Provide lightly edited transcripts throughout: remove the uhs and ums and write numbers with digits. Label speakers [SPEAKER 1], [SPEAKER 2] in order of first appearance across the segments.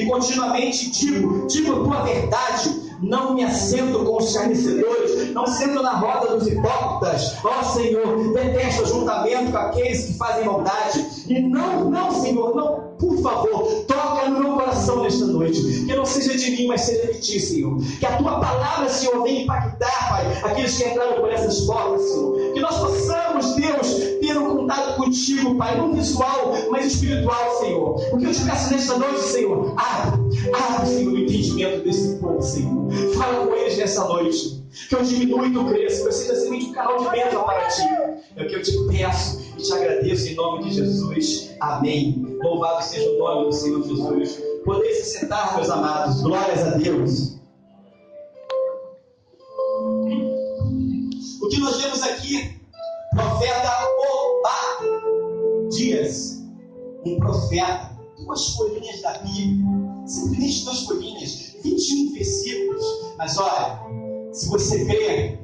[SPEAKER 1] e continuamente digo a tua verdade. Não me assento com os escarnecedores, não sento na roda dos hipócritas. Ó Senhor, detesto ajuntamento com aqueles que fazem maldade. E não, Senhor, não, por favor, toca no meu coração nesta noite. Que não seja de mim, mas seja de ti, Senhor. Que a tua palavra, Senhor, venha impactar, Pai, aqueles que entraram por essas portas, Senhor. Que nós possamos, Deus, ter um contato contigo, Pai, não visual, mas espiritual, Senhor. O que eu te peço nesta noite, Senhor, abre, Senhor, o entendimento desse povo, Senhor. Fala com eles nessa noite. Que eu diminua e tu cresça. Que eu seja semente um canal de bênção para ti. É o que eu te peço e te agradeço em nome de Jesus. Amém. Louvado seja o nome do Senhor Jesus. Poder se sentar, meus amados. Glórias a Deus. O que nós vemos aqui, profeta Obadias, um profeta, 2 folhinhas da Bíblia, simplesmente 2 folhinhas, 21 versículos. Mas olha, se você crer,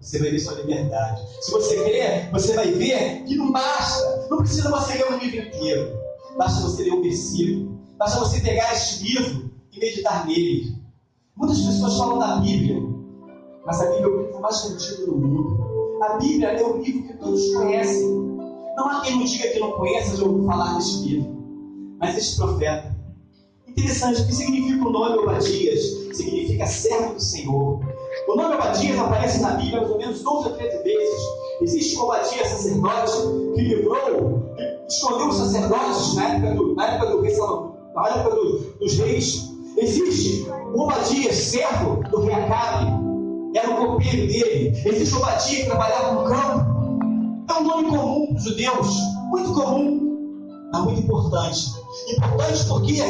[SPEAKER 1] você vai ver sua liberdade. Se você crer, você vai ver que não basta, não precisa você ler o livro inteiro, basta você ler um versículo, basta você pegar este livro e meditar nele. Muitas pessoas falam da Bíblia, mas a Bíblia é o livro mais vendido do mundo. A Bíblia é o livro que todos conhecem. Não há quem não diga que não conheça de ouvir falar deste livro. Mas este profeta, interessante, o que significa o nome Obadias? Significa servo do Senhor. O nome Obadias aparece na Bíblia mais ou menos 12 ou 13 vezes. Existe o Obadias sacerdote que escondeu os sacerdotes na época dos reis. Existe o Obadias, servo do rei Acabe, era o copeiro dele. Existe o Obadias que trabalhava no campo. É um nome comum para os judeus, muito comum, mas muito importante. Importante porque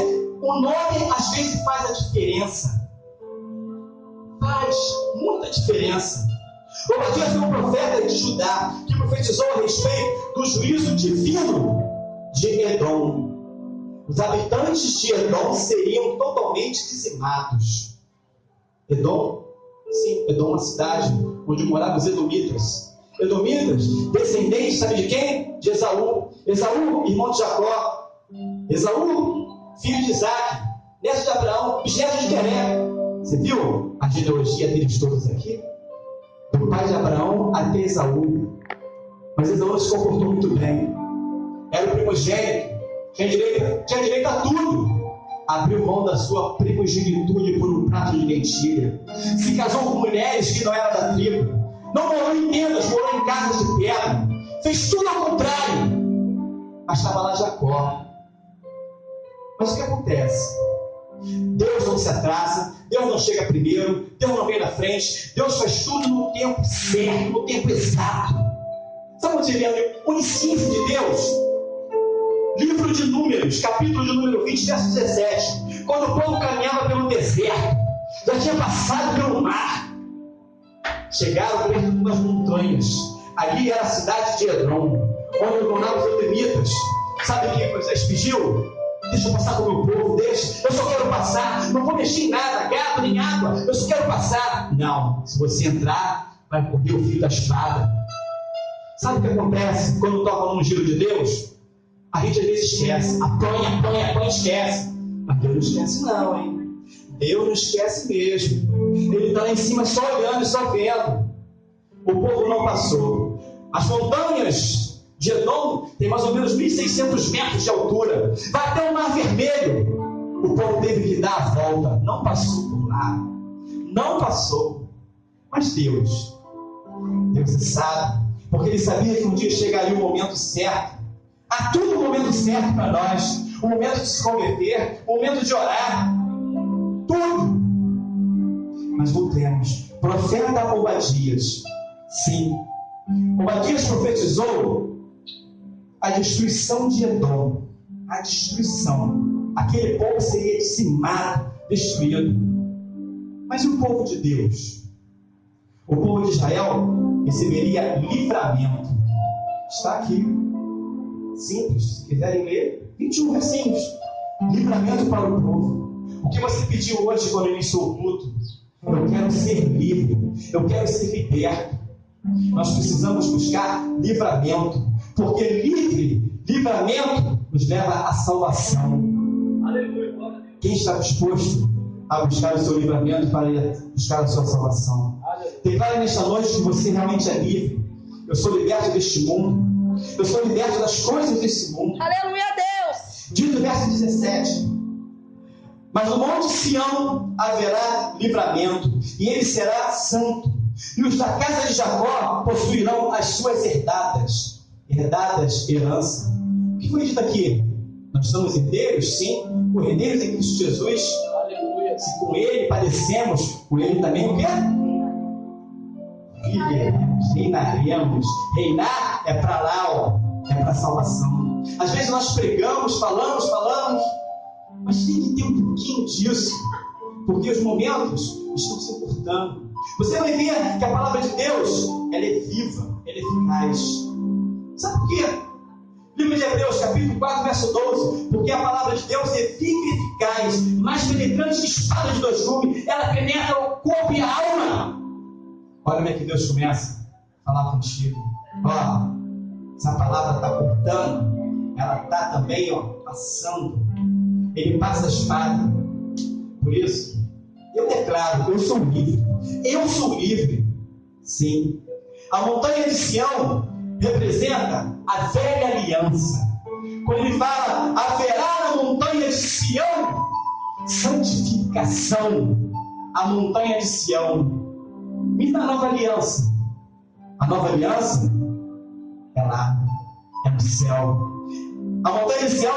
[SPEAKER 1] o nome às vezes faz a diferença. Faz muita diferença. Obadias foi um profeta de Judá que profetizou a respeito do juízo divino de Edom. Os habitantes de Edom seriam totalmente dizimados. Edom? Sim, Edom é uma cidade onde moravam os edomitas. Edomitas, descendentes, sabe de quem? De Esaú. Esaú, irmão de Jacó. Esaú, filho de Isaac, neto de Abraão, bisneto de Queré. Você viu a genealogia deles todos aqui? Do pai de Abraão até Esaú. Mas Esaú se comportou muito bem. Era o primogênito, tinha direito a tudo. Abriu mão da sua primogenitude por um prato de lentilha. Se casou com mulheres que não eram da tribo. Não morou em tendas, morou em casas de pedra. Fez tudo ao contrário. Mas estava lá Jacó. Mas o que acontece? Deus não se atrasa, Deus não chega primeiro, Deus não vem na frente, Deus faz tudo no tempo certo, no tempo exato. Sabe onde vê o ensino de Deus? Livro de Números, capítulo de número 20, verso 17. Quando o povo caminhava pelo deserto, já tinha passado pelo mar, chegaram perto de umas montanhas. Ali era a cidade de Edom, onde moravam os edomitas. Sabe o que Moisés pediu? Deixa eu passar com o meu povo, deixa. Eu só quero passar, não vou mexer em nada, gato nem água, eu só quero passar. Não, se você entrar, vai correr o fio da espada. Sabe o que acontece quando toca no giro de Deus? A gente às vezes esquece, apanha, esquece. Mas Deus não esquece não, hein? Deus não esquece mesmo. Ele está lá em cima só olhando e só vendo. O povo não passou. As montanhas de Edom tem mais ou menos 1.600 metros de altura. Vai até o Mar Vermelho. O povo teve que dar a volta. Não passou por lá. Não passou. Mas Deus sabe. Porque Ele sabia que um dia chegaria o momento certo. Há tudo o momento certo para nós. O momento de se converter. O momento de orar. Tudo. Mas voltemos. Profeta Obadias. Sim. Obadias profetizou a destruição de Edom. A destruição. Aquele povo seria dizimado, destruído. Mas e o povo de Deus? O povo de Israel receberia livramento. Está aqui. Simples. Se quiserem ler, 21 versinhos. Livramento para o povo. O que você pediu hoje quando iniciou o culto? Eu quero ser livre. Eu quero ser liberto. Nós precisamos buscar livramento. Porque livramento nos leva à salvação. Aleluia. Quem está disposto a buscar o seu livramento para buscar a sua salvação? Declare nesta noite que você realmente é livre. Eu sou liberto deste mundo. Eu sou liberto das coisas desse mundo.
[SPEAKER 2] Aleluia a Deus.
[SPEAKER 1] Diz no verso 17: mas no monte Sião haverá livramento, e ele será santo, e os da casa de Jacó possuirão as suas herdadas, herança. O que foi dito aqui? Nós somos herdeiros, sim, herdeiros em Cristo Jesus.
[SPEAKER 2] Aleluia.
[SPEAKER 1] Se com ele padecemos, com ele também o quê? Viveremos, reinaremos. Reinar é para lá, ó, é para a salvação. Às vezes nós pregamos, falamos, mas tem que ter um pouquinho disso, porque os momentos estão se encurtando. Você vai ver que a palavra de Deus, ela é viva, ela é eficaz. Sabe por quê? Livro de Hebreus, capítulo 4, verso 12. Porque a palavra de Deus é viva e eficaz, mais penetrante que espada de dois gumes. Ela penetra o corpo e a alma. Olha como é que Deus começa a falar contigo. Ó, essa palavra está cortando, ela está também, ó, passando. Ele passa a espada. Por isso, eu declaro, eu sou livre. Eu sou livre. Sim. A montanha de Sião representa a velha aliança. Quando ele fala, haverá na montanha de Sião santificação. A montanha de Sião. E na nova aliança? A nova aliança é lá, é no céu. A montanha de Sião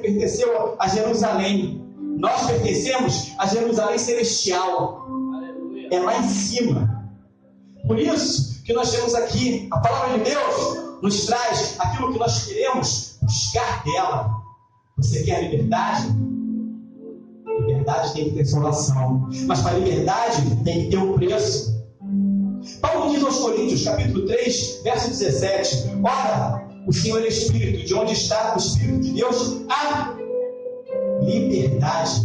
[SPEAKER 1] pertenceu a Jerusalém. Nós pertencemos a Jerusalém celestial.
[SPEAKER 2] Aleluia.
[SPEAKER 1] É lá em cima. Por isso que nós temos aqui, a palavra de Deus nos traz aquilo que nós queremos buscar dela. Você quer liberdade? Liberdade tem que ter salvação. Mas para a liberdade tem que ter um preço. Paulo diz aos Coríntios, capítulo 3, verso 17: ora, o Senhor é Espírito, de onde está o Espírito de Deus? A liberdade.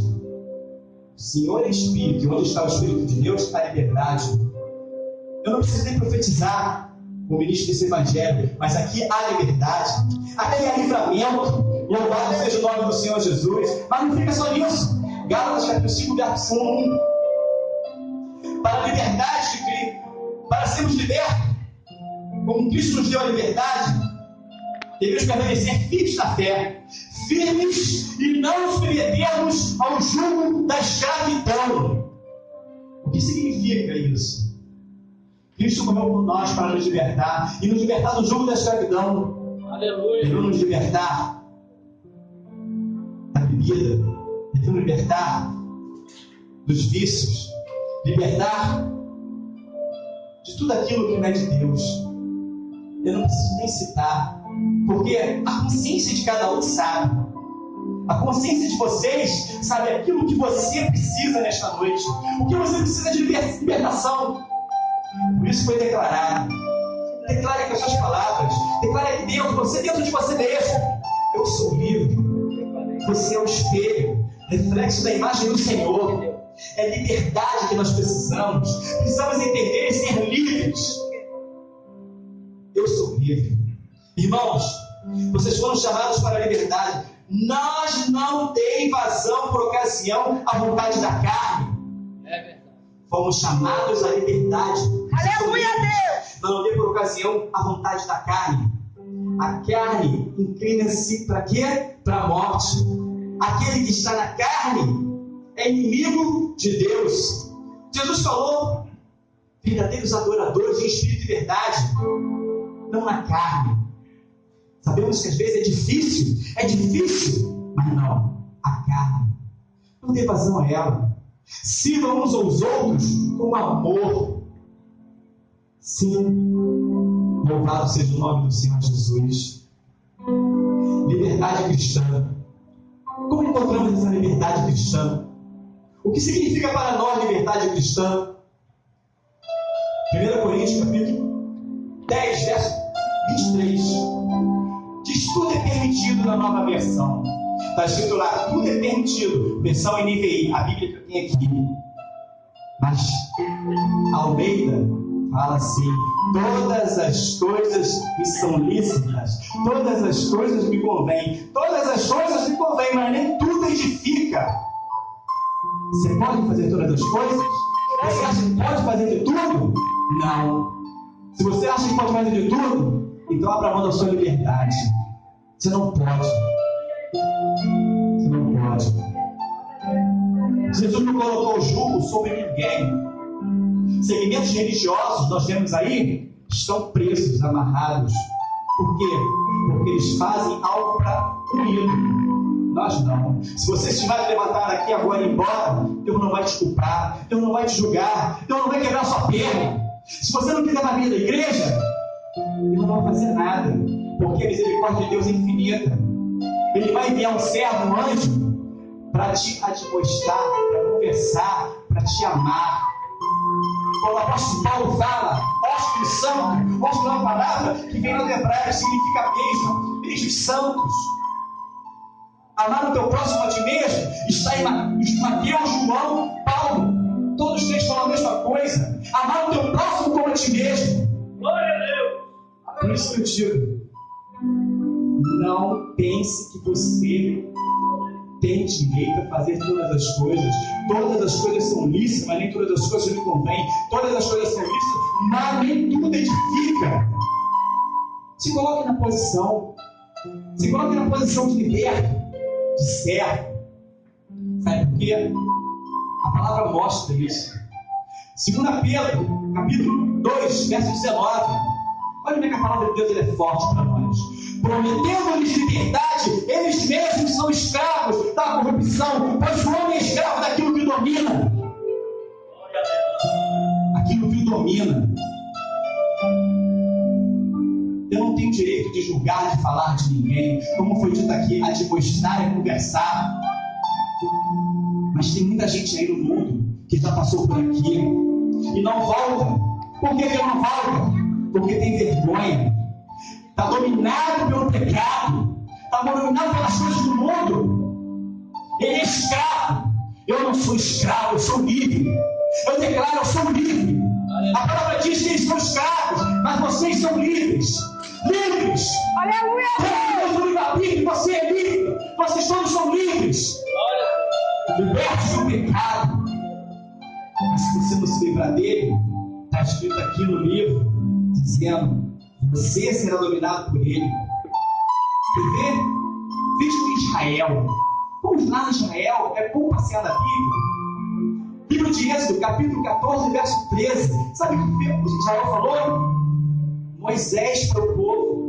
[SPEAKER 1] O Senhor é Espírito, de onde está o Espírito de Deus? A liberdade. Eu não preciso nem profetizar o ministro desse evangelho, mas aqui há liberdade, aqui há livramento. Louvado seja o nome do Senhor Jesus. Mas não fica só nisso. Gálatas capítulo 5, verso 1. Para a liberdade de Cristo, para sermos libertos, como Cristo nos deu a liberdade, devemos permanecer firmes na fé, firmes e não nos submetermos ao jugo da escravidão. O que significa isso? Cristo morreu por nós para nos libertar e nos libertar do jugo da escravidão.
[SPEAKER 2] Aleluia.
[SPEAKER 1] Devemos nos libertar da bebida, devemos nos libertar dos vícios, libertar de tudo aquilo que não é de Deus. Eu não preciso nem citar, porque a consciência de cada um sabe. A consciência de vocês sabe aquilo que você precisa nesta noite. O que você precisa de libertação. Por isso foi declarado. Declare com as suas palavras. Declare dentro de você mesmo. Eu sou livre. Você é o espelho, reflexo da imagem do Senhor. É liberdade que nós precisamos. Precisamos entender e ser livres. Eu sou livre. Irmãos, vocês foram chamados para a liberdade. Nós não demos vazão por ocasião à vontade da carne.
[SPEAKER 2] É verdade.
[SPEAKER 1] Fomos chamados à liberdade.
[SPEAKER 2] Aleluia a Deus.
[SPEAKER 1] Não dei por ocasião à vontade da carne. A carne inclina-se para quê? Para a morte. Aquele que está na carne é inimigo de Deus. Jesus falou: verdadeiros adoradores em espírito e verdade, não na carne. Sabemos que às vezes é difícil, mas não, a carne. Não dê vazão a ela. Sirvam uns aos outros com amor. Sim, louvado seja o nome do Senhor Jesus. Liberdade cristã. Como encontramos essa liberdade cristã? O que significa para nós liberdade cristã? 1 Coríntios capítulo 10, verso 23. Diz: tudo é permitido na nova versão. Está escrito lá, tudo é permitido. Versão NVI, a Bíblia que eu tenho aqui. Mas Almeida fala assim: todas as coisas me são lícitas, todas as coisas me convêm, todas as coisas me convêm, mas nem tudo edifica. Você pode fazer todas as coisas? Você acha que pode fazer de tudo? Não. Se você acha que pode fazer de tudo, então abra mão da sua liberdade. Você não pode. Você não pode. Jesus não colocou jugo sobre ninguém. Segmentos religiosos nós temos aí estão presos, amarrados. Por quê? Porque eles fazem algo para o ídolo. Nós não. Se você estiver a levantar aqui agora e ir embora, Deus não vai te culpar, Deus não vai te julgar, Deus não vai quebrar sua perna. Se você não quiser na vida da igreja, Deus não vai fazer nada, porque a misericórdia de Deus é infinita. Ele vai enviar um servo, um anjo, para te admoestar, para conversar, para te amar. Quando o apóstolo Paulo fala, hóspede santo, hóspede é uma palavra que vem no hebraico, significa mesmo, beijos santos. Amar o teu próximo a ti mesmo está em Mateus, João, Paulo. Todos três falam a mesma coisa. Amar o teu próximo como a ti mesmo.
[SPEAKER 2] Glória a Deus.
[SPEAKER 1] Por isso que eu digo, não pense que você tem direito a fazer todas as coisas. Todas as coisas são lícitas, mas nem todas as coisas lhe convêm. Todas as coisas são lícitas, mas nem tudo edifica. Se coloque na posição. Se coloque na posição de liberto, de servo. Sabe por quê? A palavra mostra isso. 2 Pedro, capítulo 2, verso 19. Olha como é que a palavra de Deus é forte para nós. Prometendo-lhes liberdade, eles mesmos são escravos da corrupção, pois o homem é escravo daquilo que domina. Aquilo que o domina. Eu não tenho direito de julgar, de falar de ninguém, como foi dito aqui, a admoestar e conversar. Mas tem muita gente aí no mundo que já passou por aqui e não volta. Por que não volta? Porque tem vergonha. Está dominado pelo pecado. Está dominado pelas coisas do mundo. Ele é escravo. Eu não sou escravo, eu sou livre. Eu declaro, eu sou livre. A palavra diz que eles são escravos, mas vocês são livres. Livres. Aleluia! Você é livre. Vocês todos são livres. Libertos do pecado. Mas se você não se livrar dele, está escrito aqui no livro, dizendo, você será dominado por ele. Quer ver? Veja em Israel. Vamos lá em Israel, é bom passear na Bíblia. Livro de Êxodo, capítulo 14, verso 13. Sabe o que Israel falou? Moisés para o povo.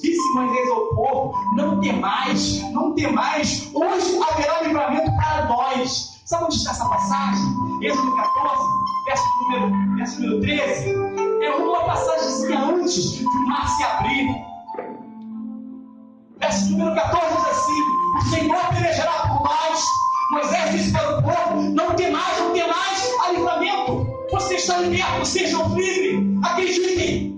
[SPEAKER 1] Disse Moisés ao povo, não temais, não temais, hoje haverá livramento para nós. Sabe onde está essa passagem? Êxodo 14, verso número 13. É uma passagemzinha antes de o mar se abrir. Verso número 14 diz assim, o Senhor pelejará por nós. Moisés disse para o povo, não temais, há livramento. Você está liberto, sejam livres, acreditem.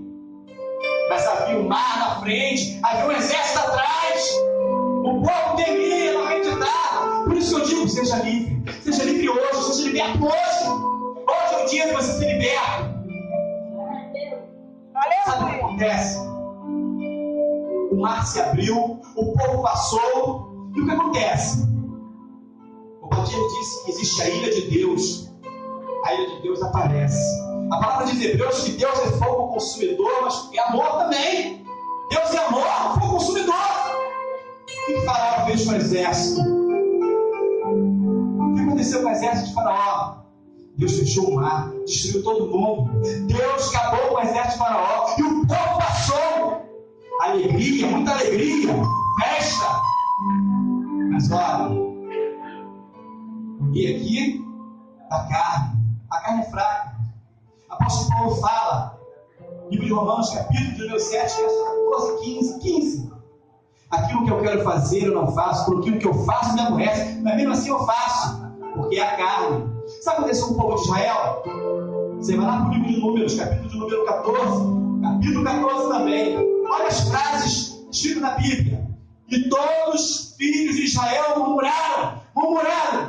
[SPEAKER 1] Mas havia um mar na frente, havia um exército atrás. O povo temia, não acreditava. Por isso eu digo, seja livre hoje, seja liberto hoje. Hoje é o dia de você ser liberto. Sabe o que acontece? O mar se abriu, o povo passou, e o que acontece? O Batismo disse que existe a ira de Deus. A ira de Deus aparece. A palavra diz em Hebreus que Deus é fogo consumidor, mas é amor também. Deus é amor, fogo consumidor. O que Faraó fez com o exército? O que aconteceu com o exército de Faraó? Deus fechou o mar, destruiu todo mundo. Deus acabou com o exército de Faraó e o povo passou. Alegria, muita alegria, festa. Mas olha, o guia aqui da carne. A carne é fraca. O apóstolo Paulo fala, livro de Romanos, capítulo número 7, verso 14, 15. Aquilo que eu quero fazer eu não faço, por aquilo que eu faço me aborrece, mas mesmo assim eu faço, porque é a carne. Sabe o que aconteceu com o povo de Israel? Você vai lá para o livro de Números, capítulo de número 14, capítulo 14 também. Olha as frases escritas na Bíblia. E todos os filhos de Israel murmuraram,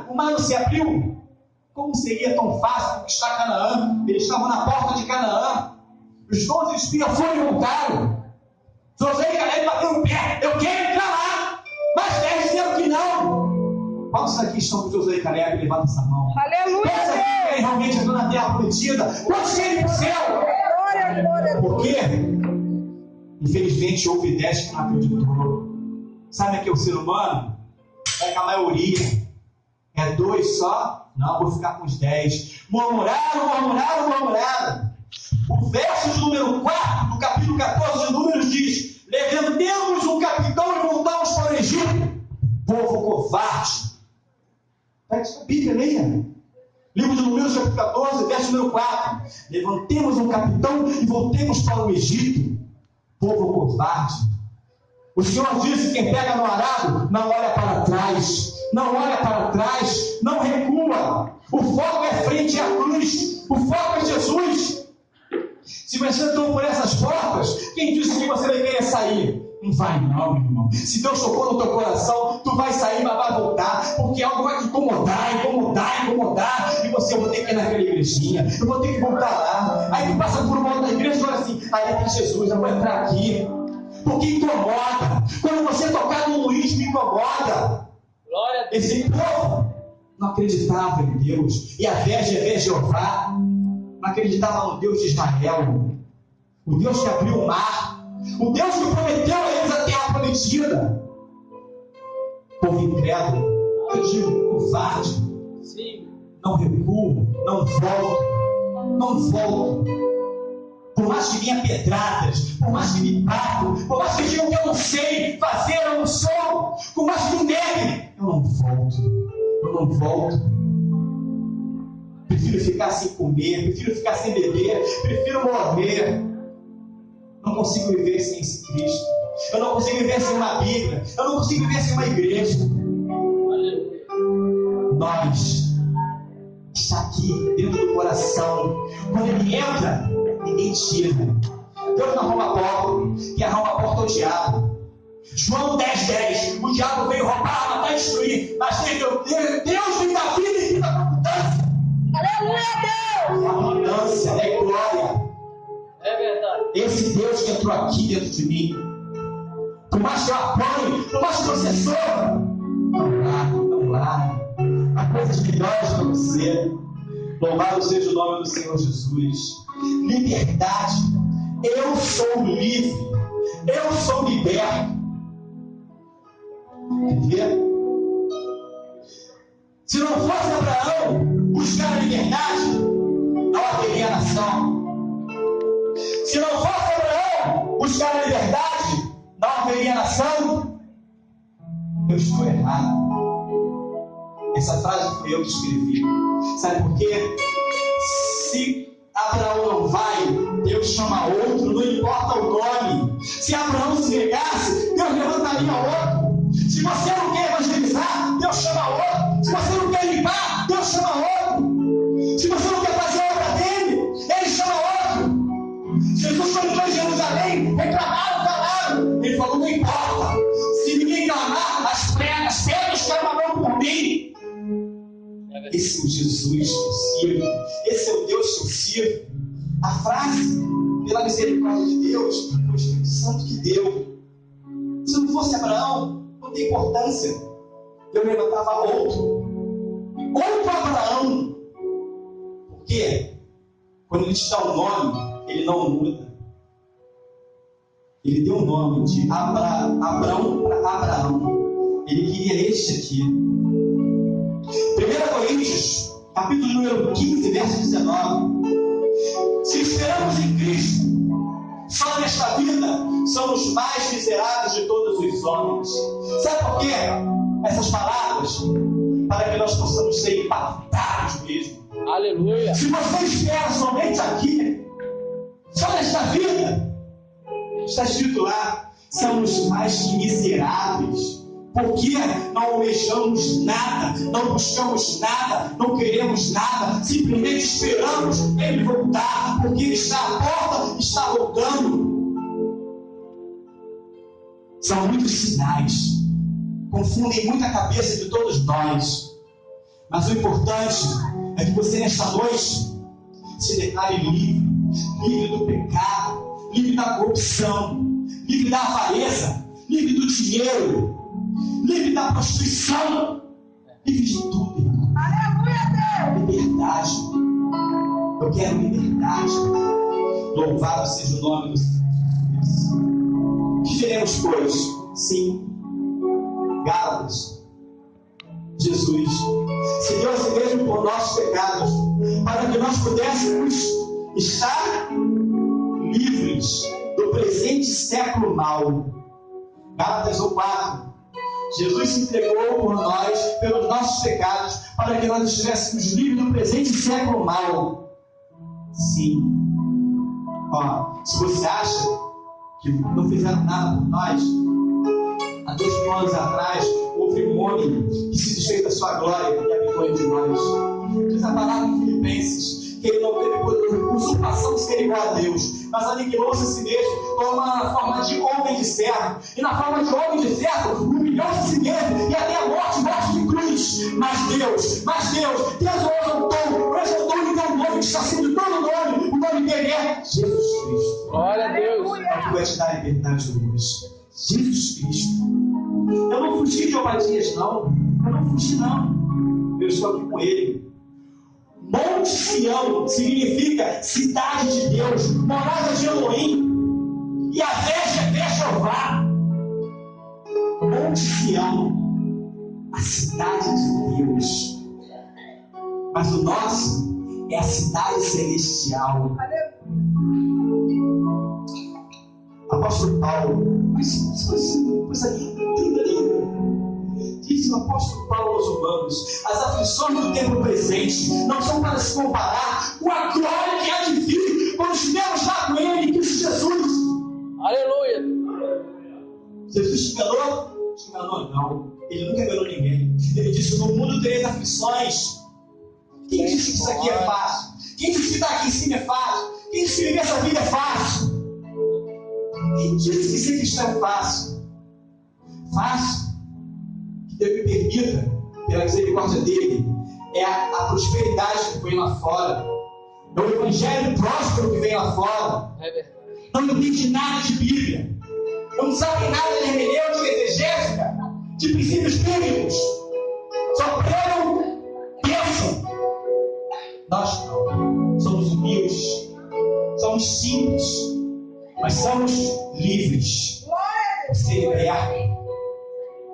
[SPEAKER 1] o mar não se abriu. Como seria tão fácil conquistar Canaã? Eles estavam na porta de Canaã. Os 12 espias foram e voltaram. Josué e Caleb bateram o pé. Eu quero entrar lá. Mas 10 disseram que não. Qual Quantos aqui estão com Josué e Caleb? Levanta essa mão.
[SPEAKER 3] Aleluia.
[SPEAKER 1] Quantos aqui querem realmente entrar na terra prometida? Quantos querem ir para o céu?
[SPEAKER 3] Glória, glória.
[SPEAKER 1] Por quê? Infelizmente houve 10 que não acreditou. Sabe que é o ser humano? É que a maioria é 2 só? Não, vou ficar com os 10. Murmuraram. O verso de número 4 do capítulo 14 de Números diz: levantemos um capitão e voltamos para o Egito. Povo covarde. Pega sua Bíblia, leia. Livro de Números, capítulo 14, verso número 4. Levantemos um capitão e voltemos para o Egito. Povo covarde. O Senhor disse que quem pega no arado não olha para trás. Não olha para trás. Não recua. O foco é frente à cruz. O foco é Jesus. Se você entrou por essas portas, quem disse que você vai querer sair? Não vai não, meu irmão. Se Deus tocou no teu coração, tu vai sair, mas vai voltar, porque algo vai te incomodar, e você, eu vou ter que ir naquela igrejinha, eu vou ter que voltar lá. Aí tu passa por uma outra igreja e olha assim, aí tem Jesus, eu vou entrar aqui, porque incomoda. Quando você tocar no Luiz, me incomoda.
[SPEAKER 2] Glória a Deus.
[SPEAKER 1] Esse povo não acreditava em Deus, e a Yahvé Jeová não acreditava no Deus de Israel, o Deus que abriu o mar, o Deus que prometeu a eles a terra prometida. Povo incrédulo, eu digo, covarde.
[SPEAKER 2] Sim.
[SPEAKER 1] Não recuo, não volto. Por mais que venha pedradas, por mais que me batam, por mais que digam que eu não sei fazer, eu não sou, por mais que me neguem, eu não volto. Prefiro ficar sem comer, prefiro ficar sem beber, prefiro morrer. Não consigo viver sem esse Cristo. Eu não consigo viver sem uma Bíblia. Eu não consigo viver sem uma igreja. Nós, está aqui dentro do coração. Quando ele entra, ninguém tira. Deus não arruma a porta, que arruma a porta ao diabo. João 10:10. O diabo veio roubar, matar e destruir. Mas Deus vem da vida e vida abundância.
[SPEAKER 3] Aleluia, Deus.
[SPEAKER 1] Abundância é glória.
[SPEAKER 2] É verdade.
[SPEAKER 1] Esse Deus que entrou aqui dentro de mim, por mais que eu apanhe, por mais que você sofra, não larga. Há coisas melhores para você. Louvado seja o nome do Senhor Jesus. Liberdade. Eu sou livre. Eu sou liberto. Quer ver? Se não fosse Abraão buscar a liberdade, não haveria nação. Se não fosse Abraão buscar a liberdade, não haveria nação. Eu estou errado. Essa frase foi eu que escrevi. Sabe por quê? Se Abraão não vai, Deus chama outro, não importa o nome. Se Abraão se negasse, Deus levantaria outro. Se você não quer evangelizar, Deus chama outro. Se você não quer limpar, Deus chama outro. Se você não quer fazer a obra dele, ele chama outro. Jesus, quando entrou em Jerusalém, reclamaram. Ele falou, não importa. Se ninguém clamar, as pedras clamarão por mim. Esse é o Jesus que eu sirvo. Esse é o Deus que eu sirvo. A frase, pela misericórdia de Deus, foi o Espírito Santo que deu. Se não fosse Abraão, não tem importância. Eu levantava outro Abraão. Por quê? Quando ele te dá um nome, ele não muda. Ele deu o nome de Abraão para Abraão. Ele queria este aqui. 1 Coríntios, capítulo número 15, verso 19. Se esperamos em Cristo, só nesta vida somos mais miseráveis de todos os homens. Sabe por quê? Essas palavras, para que nós possamos ser impactados mesmo.
[SPEAKER 2] Aleluia.
[SPEAKER 1] Se você espera somente aqui, só nesta vida, está escrito lá, somos mais que miseráveis. Porque não almejamos nada, não buscamos nada, não queremos nada, simplesmente esperamos ele voltar, porque ele está à porta, está voltando. São muitos sinais, confundem muito a cabeça de todos nós, mas o importante é que você nesta noite se declare livre, livre do pecado, livre da corrupção, livre da avareza, livre do dinheiro, livre da prostituição. livre de tudo, irmão.
[SPEAKER 3] Aleluia, Deus.
[SPEAKER 1] Liberdade. Eu quero liberdade. Louvado seja o nome do Senhor Jesus. Que diremos, pois? Sim. Gálatas. Jesus se deu a si mesmo por nossos pecados, para que nós pudéssemos estar livres do presente século mau. Gálatas 1:4. Jesus se entregou por nós, pelos nossos pecados, para que nós estivéssemos livres do presente século mau. Sim. Ó, se você acha que não fizeram nada por nós, há 2000 anos atrás, houve um homem que se desfez da sua glória e habitou entre nós. Diz a palavra em Filipenses que ele não teve usurpação de ser igual a Deus, mas aniquilou-se a si mesmo, tomando a forma de homem de servo. E na forma de homem de servo, humilhou-se a si mesmo e até a morte de cruz. Mas Deus exaltou e deu um nome que está acima de todo nome. O nome dele é Jesus Cristo.
[SPEAKER 2] Glória a Deus.
[SPEAKER 1] É que vai te dar a liberdade hoje. Jesus Cristo. Eu não fugi de Obadias, não. Eu não fugi, não. Eu estou aqui com ele. Monte Sião significa cidade de Deus, morada de Elohim. E a festa é Jeová. Monte Sião, a cidade de Deus. Mas o nosso é a cidade celestial. Apóstolo Paulo, mas coisa linda. Diz o apóstolo Paulo aos Romanos: as aflições do tempo presente não são para se comparar com a glória que há de vir quando estivermos lá com ele em Cristo Jesus.
[SPEAKER 2] Aleluia.
[SPEAKER 1] Jesus te enganou? Te enganou não. Ele nunca enganou ninguém. Ele disse: no mundo tereis aflições. Quem disse que isso aqui é fácil? Quem disse que estar aqui em cima é fácil? Quem disse que viver essa vida é fácil? Quem disse que ser cristão é fácil? Fácil. Que Deus me permita, pela misericórdia dele, é a prosperidade que vem lá fora. É o evangelho próspero que vem lá fora. Não entende nada de Bíblia. Não sabe nada de hermenêutica, exegética, de princípios bíblicos. Só pregam, pensam. Nós não. Somos humildes. Somos simples. Mas somos livres. Você liberto.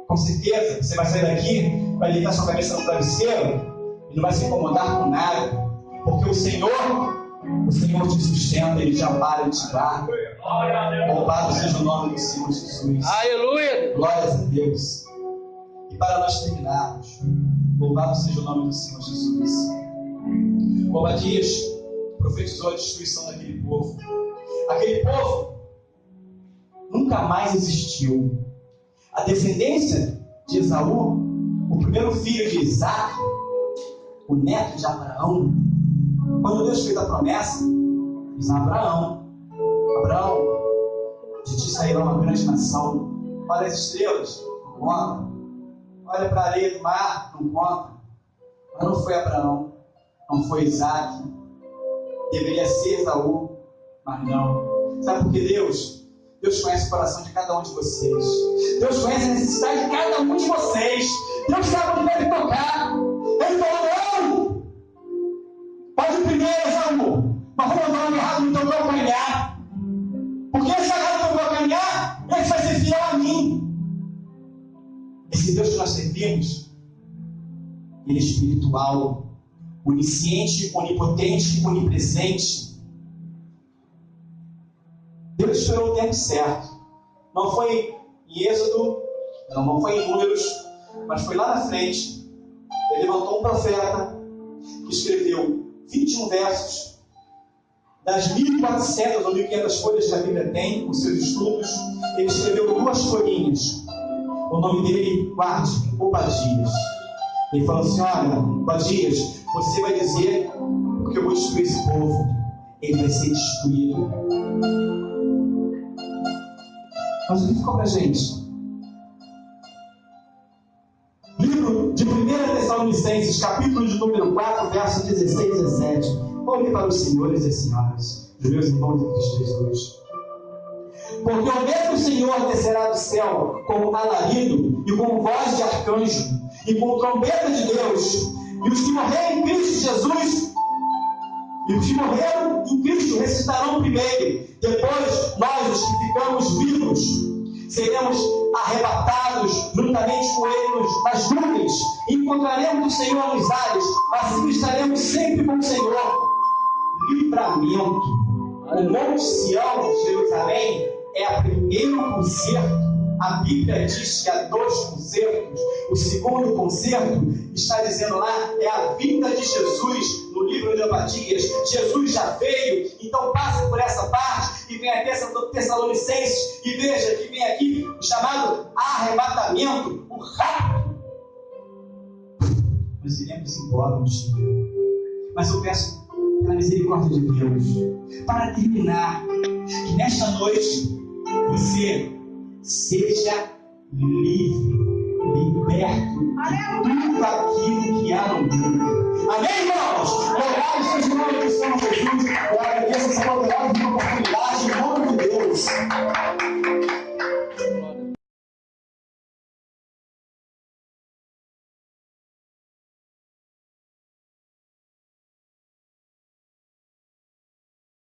[SPEAKER 1] Com certeza, você vai sair daqui, vai deitar sua cabeça no travesseiro e não vai se incomodar com nada. Porque o Senhor te sustenta, Ele te ampara, Ele te guarda. Louvado seja o nome do Senhor Jesus.
[SPEAKER 2] Aleluia.
[SPEAKER 1] Glórias a Deus. E para nós terminarmos, louvado seja o nome do Senhor Jesus. Obadias profetizou a destruição daquele povo. Aquele povo nunca mais existiu. A descendência de Esaú, o primeiro filho de Isaac, o neto de Abraão, quando Deus fez a promessa, diz a Abraão: de ti sairá uma grande nação. Olha as estrelas, não conta. Olha para a areia do mar, não conta. Mas não foi Abraão, não foi Isaac. Deveria ser Esaú, mas não. Sabe por que Deus conhece o coração de cada um de vocês. Deus conhece a necessidade de cada um de vocês. Deus sabe onde deve tocar. Ele falou: não! Pode ir primeiro, Esaú. Mas vou mandar um errado no teu calcanhar. Porque esse errado no teu calcanhar, ele vai ser fiel a mim. Esse Deus que nós servimos, Ele é espiritual, onisciente, onipotente, onipresente. Deus esperou o tempo certo. Não foi em Êxodo, não foi em Números, mas foi lá na frente. Ele levantou um profeta que escreveu 21 versos. Das 1.400 ou 1.500 folhas que a Bíblia tem, com seus estudos, ele escreveu 2 folhinhas. O nome dele, guarde, Obadias. Ele falou assim: olha, Obadias, você vai dizer porque eu vou destruir esse povo. Ele vai ser destruído. Mas o que ficou para a gente? Livro de 1 Tessalonicenses, capítulo de número 4, versos 16 e 17. Ouve para os senhores e senhoras, os meus irmãos em Cristo Jesus. Porque o mesmo Senhor descerá do céu com alarido e com voz de arcanjo, e com trombeta de Deus. E os que morrerem em Cristo Jesus, e os que morreram em Cristo ressuscitarão primeiro. Depois, nós, os que ficamos vivos, seremos arrebatados juntamente com Ele nas nuvens. Encontraremos o Senhor nos ares. Assim estaremos sempre com o Senhor. Livramento. O Monte Sião de Jerusalém é o primeiro concerto. A Bíblia diz que há 2 concertos. O segundo concerto está dizendo lá, é a vinda de Jesus no livro de Obadias. Jesus já veio, então passe por essa parte e vem até Tessalonicenses e veja que vem aqui o chamado arrebatamento, o rapto. Nós iremos embora um dia. Mas eu peço pela misericórdia de Deus, para terminar, que nesta noite você seja livre, liberto de tudo aquilo que há no mundo. Amém, irmãos? Louvado seja o nome do Senhor Jesus.